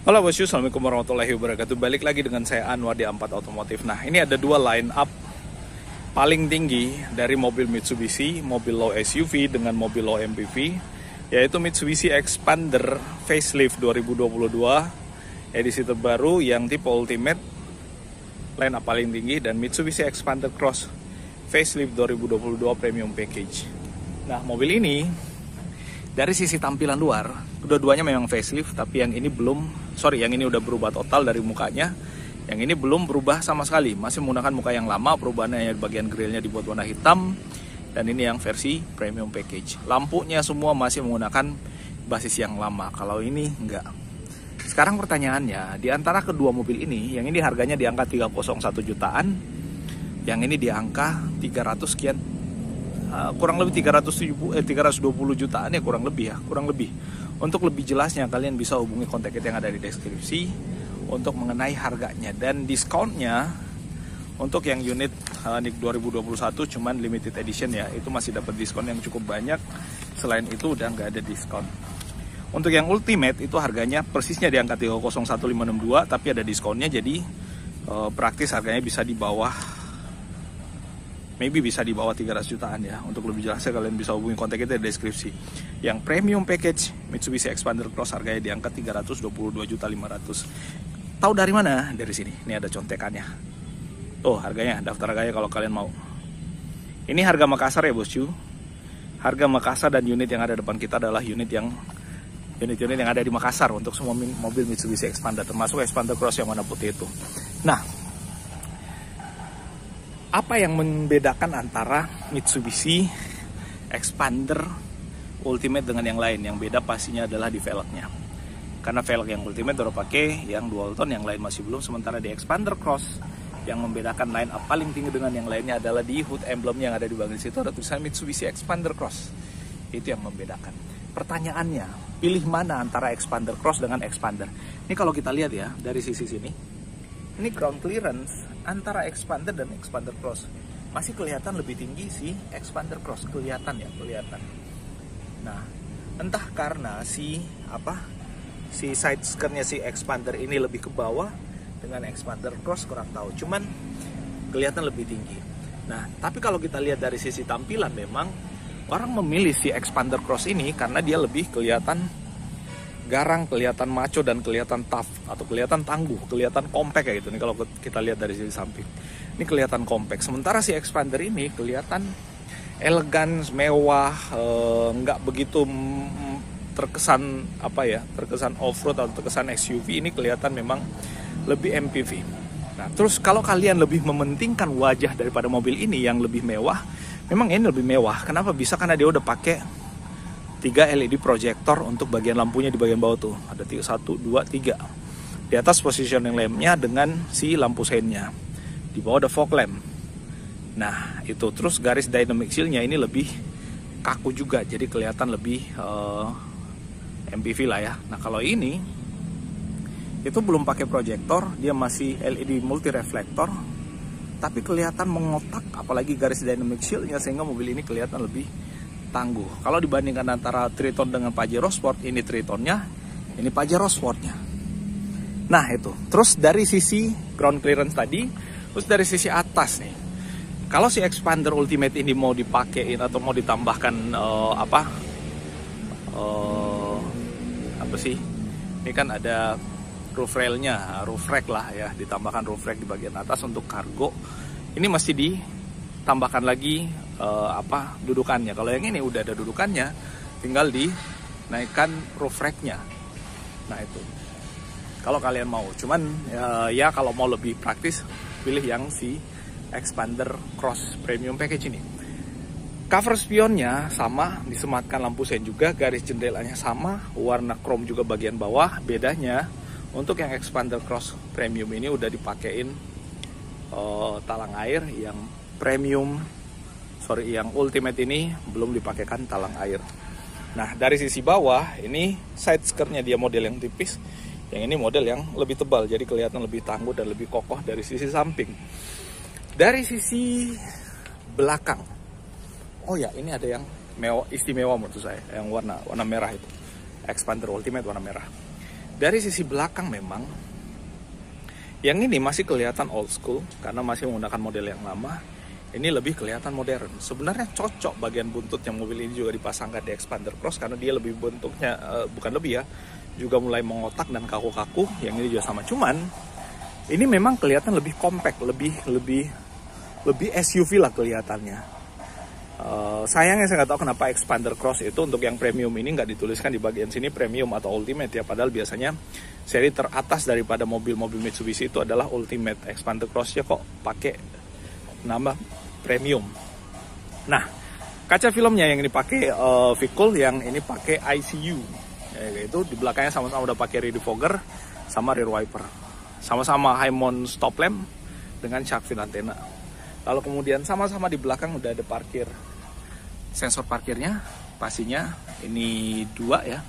Halo bosku, assalamualaikum warahmatullahi wabarakatuh. Balik lagi dengan saya Anwar di A4 Otomotif. Nah, ini ada dua line up paling tinggi dari mobil Mitsubishi, mobil low SUV dengan mobil low MPV, yaitu Mitsubishi Expander Facelift 2022 edisi terbaru yang tipe Ultimate, line up paling tinggi, dan Mitsubishi Expander Cross Facelift 2022 Premium Package. Nah, mobil ini dari sisi tampilan luar, kedua-duanya memang facelift, tapi yang ini yang ini udah berubah total dari mukanya. Yang ini belum berubah sama sekali, masih menggunakan muka yang lama, perubahannya bagian grillnya dibuat warna hitam, dan ini yang versi premium package. Lampunya semua masih menggunakan basis yang lama, kalau ini enggak. Sekarang pertanyaannya, di antara kedua mobil ini, yang ini harganya di angka 301 jutaan, yang ini di angka 300 sekian, kurang lebih 320 jutaan ya, kurang lebih. Untuk lebih jelasnya kalian bisa hubungi kontak kita yang ada di deskripsi untuk mengenai harganya dan diskonnya. Untuk yang unit NIK 2021 cuman limited edition ya, itu masih dapat diskon yang cukup banyak. Selain itu udah nggak ada diskon. Untuk yang Ultimate itu harganya persisnya di angka 301562, tapi ada diskonnya, jadi praktis harganya bisa di bawah, bisa di bawah 300 jutaan ya. Untuk lebih jelasnya kalian bisa hubungi kontak kita di deskripsi. Yang premium package Mitsubishi Expander Cross harganya di angka 322.500. Tahu dari mana? Dari sini. Ini ada contekannya. Tuh harganya, daftar harganya kalau kalian mau. Ini harga Makassar ya bosku. Harga Makassar dan unit yang ada depan kita adalah unit yang ada di Makassar untuk semua mobil Mitsubishi Expander, termasuk Expander Cross yang warna putih itu. Nah, apa yang membedakan antara Mitsubishi Expander Ultimate dengan yang lain? Yang beda pastinya adalah di velgnya. Karena velg yang Ultimate baru pakai yang dual tone, yang lain masih belum. Sementara di Expander Cross, yang membedakan line up paling tinggi dengan yang lainnya adalah di hood emblemnya yang ada di bagian situ ada tulisan Mitsubishi Expander Cross. Itu yang membedakan. Pertanyaannya, pilih mana antara Expander Cross dengan Expander? Ini kalau kita lihat ya dari sisi sini, ini ground clearance antara Expander dan Expander Cross masih kelihatan lebih tinggi si Expander Cross, kelihatan. Nah, entah karena si side skirtnya si Expander ini lebih ke bawah dengan Expander Cross, kurang tahu. Cuman kelihatan lebih tinggi. Nah, tapi kalau kita lihat dari sisi tampilan, memang orang memilih si Expander Cross ini karena dia lebih kelihatan garang, kelihatan macho, dan kelihatan tough atau kelihatan tangguh, kelihatan compact kayak gitu nih. Kalau kita lihat dari sisi samping, ini kelihatan compact. Sementara si Expander ini kelihatan elegan, mewah, nggak begitu terkesan terkesan off-road atau terkesan SUV. Ini kelihatan memang lebih MPV. Nah, terus kalau kalian lebih mementingkan wajah daripada mobil ini yang lebih mewah, memang ini lebih mewah. Kenapa bisa? Karena dia udah pakai 3 LED projector untuk bagian lampunya di bagian bawah tuh. Ada 1, 2, 3. Di atas positioning lampnya dengan si lampu seinnya. Di bawah ada fog lamp. Nah, itu. Terus garis dynamic shield-nya ini lebih kaku juga. Jadi kelihatan lebih MPV lah ya. Nah, kalau ini itu belum pakai proyektor, dia masih LED multi reflektor, tapi kelihatan mengotak, apalagi garis dynamic shield-nya, sehingga mobil ini kelihatan lebih tangguh. Kalau dibandingkan antara Triton dengan Pajero Sport, ini Tritonnya, ini Pajero Sportnya. Nah itu. Terus dari sisi ground clearance tadi, terus dari sisi atas nih, kalau si Expander Ultimate ini mau dipakein atau mau ditambahkan ini kan ada roof railnya, roof rack lah ya, ditambahkan roof rack di bagian atas untuk kargo. Ini masih ditambahkan lagi dudukannya. Kalau yang ini udah ada dudukannya, tinggal dinaikkan roof racknya. Nah itu kalau kalian mau. Cuman ya kalau mau lebih praktis, pilih yang si Expander Cross Premium Package ini. Cover spionnya sama, disematkan lampu sein juga, garis jendelanya sama, warna chrome juga bagian bawah. Bedanya untuk yang Expander Cross Premium ini udah dipakein talang air, yang yang Ultimate ini belum dipakaikan talang air. Nah, dari sisi bawah ini side skirtnya dia model yang tipis, yang ini model yang lebih tebal, jadi kelihatan lebih tangguh dan lebih kokoh dari sisi samping. Dari sisi belakang, oh ya, ini ada yang istimewa menurut saya, yang warna merah itu, Expander Ultimate warna merah. Dari sisi belakang memang yang ini masih kelihatan old school karena masih menggunakan model yang lama. Ini lebih kelihatan modern. Sebenarnya cocok bagian buntutnya mobil ini juga dipasangkan di Xpander Cross karena dia lebih bentuknya bukan lebih ya, juga mulai mengotak dan kaku-kaku. Yang ini juga sama. Cuman ini memang kelihatan lebih compact, lebih SUV lah kelihatannya. Sayangnya saya nggak tahu kenapa Xpander Cross itu untuk yang premium ini nggak dituliskan di bagian sini premium atau ultimate ya, padahal biasanya seri teratas daripada mobil-mobil Mitsubishi itu adalah ultimate. Xpander Cross-nya kok pakai nama premium. Nah, kaca filmnya yang ini pakai Vicul, yang ini pakai ICU, yaitu di belakangnya sama-sama udah pakai rear defogger sama rear wiper, sama-sama high mount stop lamp dengan shark fin antena. Lalu kemudian sama-sama di belakang udah ada parkir, sensor parkirnya pastinya ini 2 ya.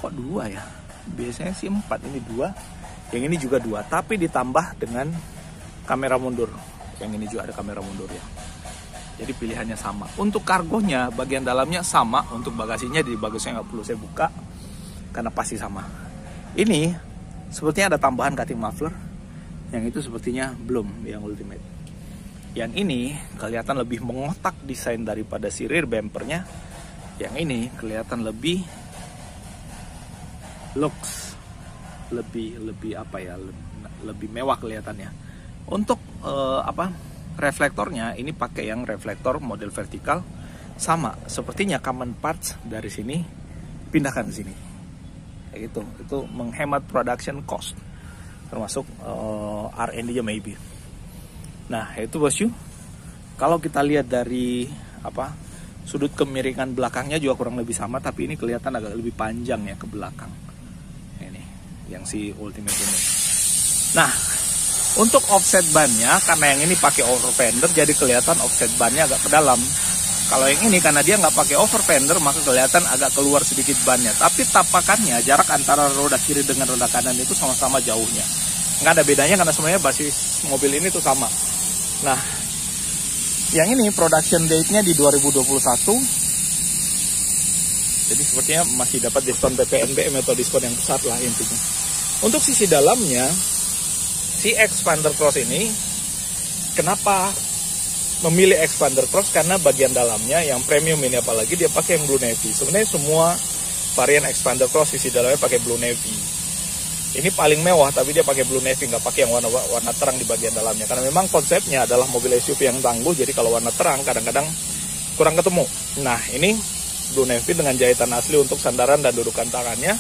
Kok 2 ya? Biasanya sih 4, ini 2. Yang ini juga 2, tapi ditambah dengan kamera mundur. Yang ini juga ada kamera mundur ya. Jadi pilihannya sama. Untuk kargonya bagian dalamnya sama, untuk bagasinya di bagasinya nggak perlu saya buka karena pasti sama. Ini sepertinya ada tambahan cutting muffler. Yang itu sepertinya belum yang ultimate. Yang ini kelihatan lebih mengotak desain daripada si rear bumpernya. Yang ini kelihatan lebih looks, lebih apa ya, lebih mewah kelihatannya. Untuk reflektornya ini pakai yang reflektor model vertikal, sama sepertinya common parts dari sini pindahkan ke sini. Itu menghemat production cost, termasuk R&D-nya maybe. Nah itu bosku, kalau kita lihat dari sudut kemiringan belakangnya juga kurang lebih sama, tapi ini kelihatan agak lebih panjang ya ke belakang. Ini yang si ultimate ini. Nah untuk offset bannya, karena yang ini pakai over fender jadi kelihatan offset bannya agak ke dalam. Kalau yang ini karena dia nggak pakai over fender maka kelihatan agak keluar sedikit bannya. Tapi tapakannya, jarak antara roda kiri dengan roda kanan itu sama-sama jauhnya. Nggak ada bedanya karena sebenarnya basis mobil ini tuh sama. Nah, yang ini production date-nya di 2021. Jadi sepertinya masih dapat diskon PPNBM atau diskon yang besar lah intinya. Untuk sisi dalamnya, si Xpander Cross ini, kenapa memilih Xpander Cross? Karena bagian dalamnya yang premium ini, apalagi dia pakai yang Blue Navy. Sebenarnya semua varian Xpander Cross sisi dalamnya pakai Blue Navy. Ini paling mewah tapi dia pakai Blue Navy, nggak pakai yang warna terang di bagian dalamnya. Karena memang konsepnya adalah mobil SUV yang tangguh, jadi kalau warna terang kadang-kadang kurang ketemu. Nah ini Blue Navy dengan jahitan asli untuk sandaran dan dudukan tangannya.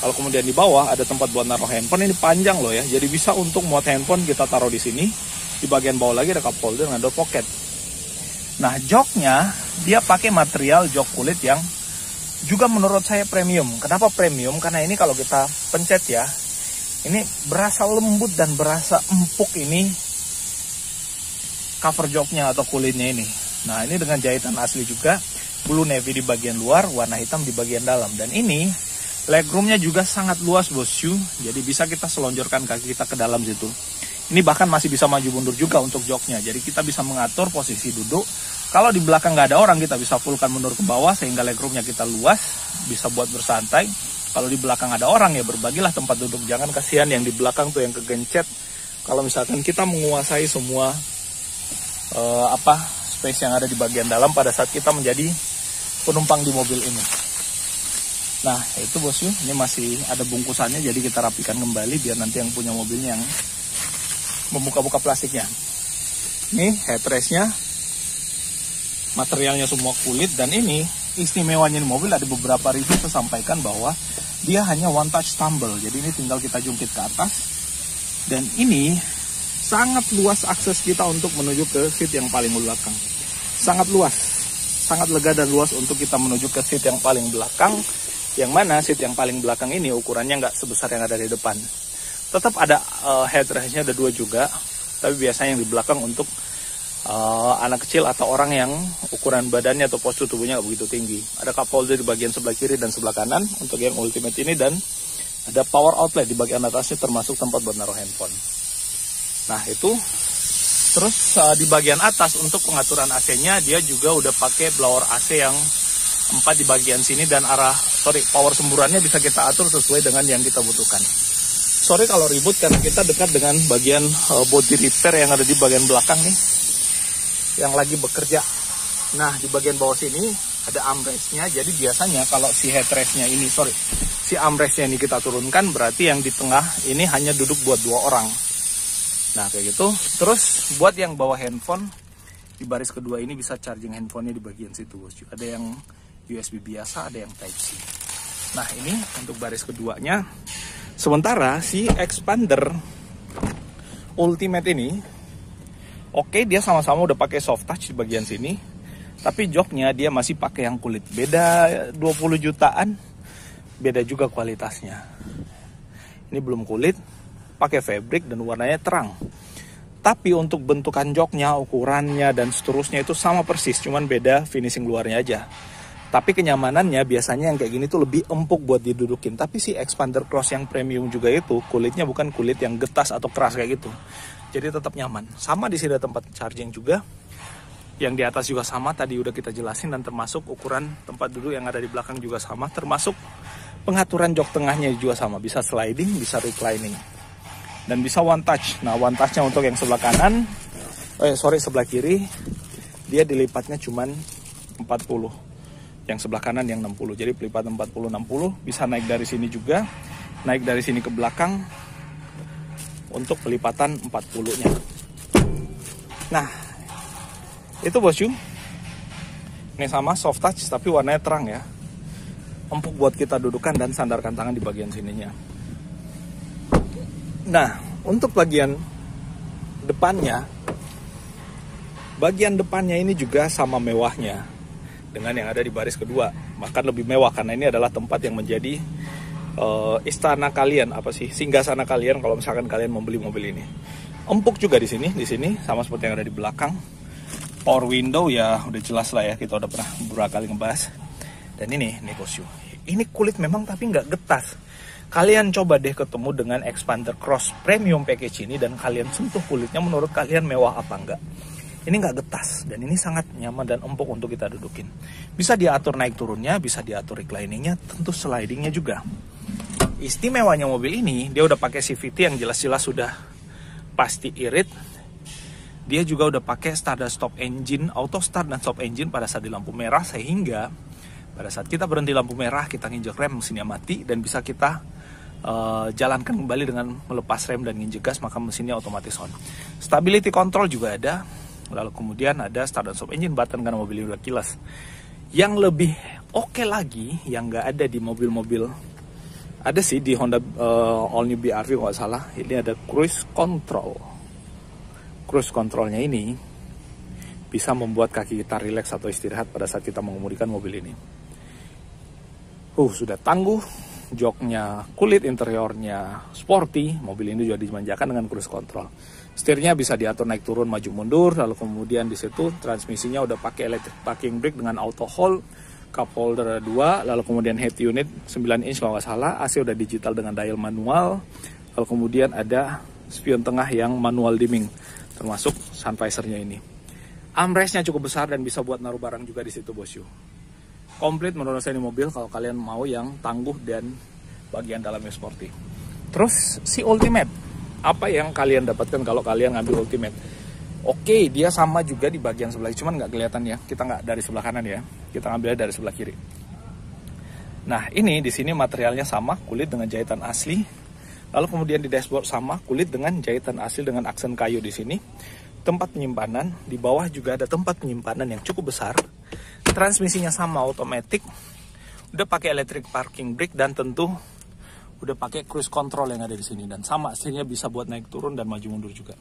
Kalau kemudian di bawah ada tempat buat naruh handphone, ini panjang loh ya. Jadi bisa untuk muat handphone kita taruh di sini. Di bagian bawah lagi ada cup holder dengan door pocket. Nah joknya dia pakai material jok kulit yang juga menurut saya premium. Kenapa premium? Karena ini kalau kita pencet ya, ini berasa lembut dan berasa empuk ini cover joknya atau kulitnya ini. Nah ini dengan jahitan asli juga, Blue Navy di bagian luar, warna hitam di bagian dalam. Dan ini legroomnya juga sangat luas bosku, jadi bisa kita selonjorkan kaki kita ke dalam situ. Ini bahkan masih bisa maju mundur juga untuk joknya, jadi kita bisa mengatur posisi duduk. Kalau di belakang nggak ada orang, kita bisa fullkan mundur ke bawah sehingga legroomnya kita luas, bisa buat bersantai. Kalau di belakang ada orang ya berbagilah tempat duduk, jangan kasihan yang di belakang tuh yang kegencet. Kalau misalkan kita menguasai semua space yang ada di bagian dalam pada saat kita menjadi penumpang di mobil ini. Nah itu bosku, ini masih ada bungkusannya, jadi kita rapikan kembali biar nanti yang punya mobilnya yang membuka-buka plastiknya. Ini headrestnya, materialnya semua kulit, dan ini istimewanya di mobil ada beberapa review saya sampaikan bahwa dia hanya one touch tumble, jadi ini tinggal kita jungkit ke atas, dan ini sangat luas akses kita untuk menuju ke seat yang paling belakang. Sangat luas, sangat lega dan luas untuk kita menuju ke seat yang paling belakang, yang mana seat yang paling belakang ini ukurannya nggak sebesar yang ada di depan. Tetap ada headrestnya, ada 2 juga, tapi biasanya yang di belakang untuk anak kecil atau orang yang ukuran badannya atau postur tubuhnya nggak begitu tinggi. Ada cup holder di bagian sebelah kiri dan sebelah kanan untuk yang ultimate ini, dan ada power outlet di bagian atasnya termasuk tempat buat naruh handphone. Nah itu, terus di bagian atas untuk pengaturan AC-nya dia juga udah pakai blower AC yang 4 di bagian sini, dan power semburannya bisa kita atur sesuai dengan yang kita butuhkan. Sorry kalau ribut karena kita dekat dengan bagian body repair yang ada di bagian belakang nih, yang lagi bekerja. Nah, di bagian bawah sini ada armrestnya. Jadi biasanya kalau si headrestnya ini, si armrestnya ini kita turunkan, berarti yang di tengah ini hanya duduk buat 2 orang. Nah, kayak gitu. Terus buat yang bawa handphone, di baris kedua ini bisa charging handphonenya di bagian situ, bosku. Ada yang USB biasa, ada yang Type C. Nah, ini untuk baris keduanya. Sementara si expander Ultimate ini, oke, dia sama-sama udah pakai soft touch di bagian sini, tapi joknya dia masih pakai yang kulit. Beda 20 jutaan, beda juga kualitasnya. Ini belum kulit, pakai fabric dan warnanya terang. Tapi untuk bentukan joknya, ukurannya, dan seterusnya itu sama persis, cuman beda finishing luarnya aja. Tapi kenyamanannya biasanya yang kayak gini tuh lebih empuk buat didudukin. Tapi si Expander Cross yang premium juga itu, kulitnya bukan kulit yang getas atau keras kayak gitu. Jadi tetap nyaman. Sama di sini ada tempat charging juga. Yang di atas juga sama, tadi udah kita jelasin. Dan termasuk ukuran tempat duduk yang ada di belakang juga sama. Termasuk pengaturan jok tengahnya juga sama. Bisa sliding, bisa reclining. Dan bisa one touch. Nah, one touchnya untuk yang sebelah kanan, sebelah kiri, dia dilipatnya cuman 40. Yang sebelah kanan yang 60. Jadi pelipatan 40-60. Bisa naik dari sini juga. Naik dari sini ke belakang. Untuk pelipatan 40-nya. Nah, itu bosku. Ini sama soft touch tapi warnanya terang ya. Empuk buat kita dudukan dan sandarkan tangan di bagian sininya. Nah, untuk bagian depannya. Bagian depannya ini juga sama mewahnya dengan yang ada di baris kedua, bahkan lebih mewah karena ini adalah tempat yang menjadi istana kalian, singgasana kalian kalau misalkan kalian membeli mobil ini. Empuk juga di sini sama seperti yang ada di belakang. Power window ya udah jelas lah ya, kita udah pernah beberapa kali ngebahas. Dan ini bosku, ini kulit memang tapi nggak getas. Kalian coba deh ketemu dengan Expander Cross Premium Package ini dan kalian sentuh kulitnya, menurut kalian mewah apa enggak? Ini nggak getas dan ini sangat nyaman dan empuk untuk kita dudukin. Bisa diatur naik turunnya, bisa diatur recliningnya, tentu slidingnya juga. Istimewanya mobil ini, dia udah pakai CVT yang jelas-jelas sudah pasti irit. Dia juga udah pakai start dan stop engine, auto start dan stop engine pada saat di lampu merah, sehingga pada saat kita berhenti lampu merah, kita nginjek rem, mesinnya mati dan bisa kita jalankan kembali dengan melepas rem dan nginjek gas, maka mesinnya otomatis on. Stability control juga ada. Lalu kemudian ada start dan stop engine button karena mobil ini udah kilas. Yang lebih oke lagi, yang nggak ada di mobil-mobil, ada sih di Honda All New BR-V kalau nggak salah. Ini ada cruise control. Cruise controlnya ini bisa membuat kaki kita rileks atau istirahat pada saat kita mengemudikan mobil ini. Sudah tangguh, joknya kulit, interiornya sporty. Mobil ini juga dimanjakan dengan cruise control. Setirnya bisa diatur naik turun, maju mundur. Lalu kemudian di situ transmisinya udah pakai electric parking brake dengan auto hold, cup holder 2, lalu kemudian head unit 9 inch kalau nggak salah. AC udah digital dengan dial manual. Lalu kemudian ada spion tengah yang manual dimming, termasuk sun visornya ini. Armrestnya cukup besar dan bisa buat naruh barang juga di situ bosku. Komplit menurut saya ini mobil kalau kalian mau yang tangguh dan bagian dalamnya sporty. Terus si Ultimate, apa yang kalian dapatkan kalau kalian ngambil Ultimate? Oke, dia sama juga di bagian sebelah, cuman nggak kelihatan ya. Kita nggak dari sebelah kanan ya, kita ngambilnya dari sebelah kiri. Nah, ini di sini materialnya sama, kulit dengan jahitan asli. Lalu kemudian di dashboard sama, kulit dengan jahitan asli dengan aksen kayu di sini. Tempat penyimpanan, di bawah juga ada tempat penyimpanan yang cukup besar. Transmisinya sama, otomatis. Udah pakai electric parking brake dan tentu udah pakai cruise control yang ada di sini, dan sama aslinya bisa buat naik turun dan maju mundur juga.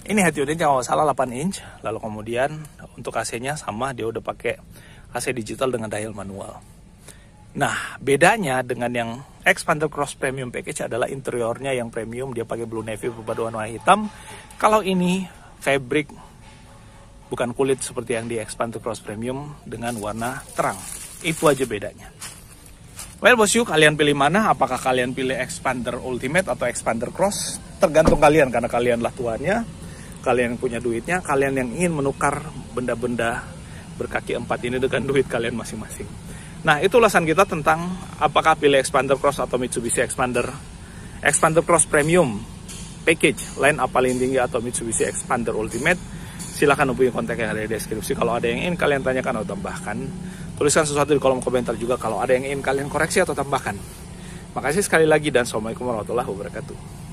Ini head unitnya kalau salah 8 inch. Lalu kemudian untuk AC-nya sama, dia udah pakai AC digital dengan dial manual. Nah, bedanya dengan yang Expander Cross Premium Package adalah interiornya yang premium, dia pakai blue navy berpaduan warna hitam. Kalau ini fabric, bukan kulit seperti yang di Expander Cross Premium dengan warna terang. Itu aja bedanya. Well bosku, kalian pilih mana? Apakah kalian pilih Expander Ultimate atau Expander Cross? Tergantung kalian, karena kalianlah tuannya, kalian yang punya duitnya, kalian yang ingin menukar benda-benda berkaki 4 ini dengan duit kalian masing-masing. Nah, itu ulasan kita tentang apakah pilih Xpander Cross atau Mitsubishi Xpander. Xpander Cross Premium Package, line up paling tinggi, atau Mitsubishi Xpander Ultimate. Silahkan hubungi kontak yang ada di deskripsi. Kalau ada yang ingin kalian tanyakan atau tambahkan, tuliskan sesuatu di kolom komentar juga kalau ada yang ingin kalian koreksi atau tambahkan. Makasih sekali lagi dan Assalamualaikum warahmatullahi wabarakatuh.